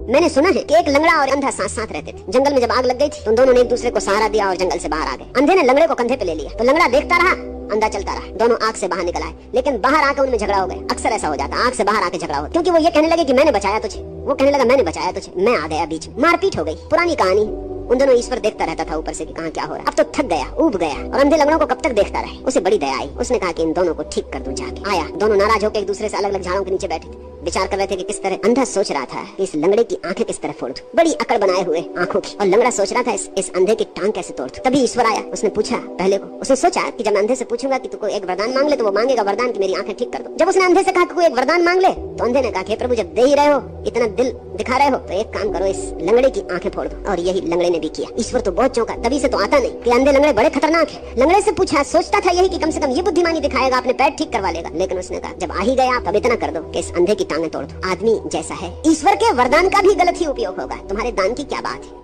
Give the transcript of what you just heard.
मैंने सुना है कि एक लंगड़ा और अंधा साथ साथ रहते थे। जंगल में जब आग लग गई थी तो दोनों ने एक दूसरे को सहारा दिया और जंगल से बाहर आ गए। अंधे ने लंगड़े को कंधे पे ले लिया तो लंगड़ा देखता रहा, अंधा चलता रहा। दोनों आग से बाहर निकल आए, लेकिन बाहर आकर उनमें झगड़ा हो गया। अक्सर ऐसा हो जाता, आग से बाहर आके झगड़ा हो, क्योंकि वो ये कहने लगे कि मैंने बचाया तुझे, वो कहने लगा मैंने बचाया तुझे, मैं आ गया बीच में। मारपीट हो गई। पुरानी कहानी। उन दोनों ईश्वर देखता रहता था ऊपर से कि कहाँ क्या हो रहा है। अब तो थक गया, ऊब गया, और अंधे लंगड़ों को कब तक देखता रहे। उसे बड़ी दया आई। उसने कहा कि इन दोनों को ठीक कर दूं जाके। आया, दोनों नाराज होकर एक दूसरे से अलग अलग झाड़ों के नीचे बैठे थे, विचार कर रहे थे कि किस तरह। अंधा सोच रहा था कि इस लंगड़े की आंखें किस तरह फोड़ दूं, बड़ी अकड़ बनाए हुए आंखों की, और लंगड़ा सोच रहा था इस अंधे की टांग कैसे तोड़ दूं। तभी ईश्वर आया। उसने पूछा पहले को, उसने सोचा कि जब मैं अंधे से पूछूंगा कि तू कोई एक वरदान मांग ले तो वो मांगेगा वरदान कि मेरी आंखें ठीक कर दो। जब उसने अंधे से कहा कि कोई एक वरदान मांग ले तो अंधे ने कहा कि प्रभु जब दे ही रहे हो, इतना दिल दिखा रहे हो, तो एक काम करो, इस लंगड़े की आंखें फोड़ दो। और यही लंगड़े ने भी किया। ईश्वर तो बहुत चौंका, तभी से तो आता नहीं कि अंधे लंगड़े बड़े खतरनाक है। लंगड़े से पूछा, सोचता था यही कि कम से कम ये बुद्धिमानी दिखाएगा, अपने पैर ठीक करवा लेगा, लेकिन उसने कहा जब आ ही गया तब इतना कर दो कि इस अंधे की टांगें तोड़ दो। आदमी जैसा है, ईश्वर के वरदान का भी गलत ही उपयोग होगा। तुम्हारे दान की क्या बात है।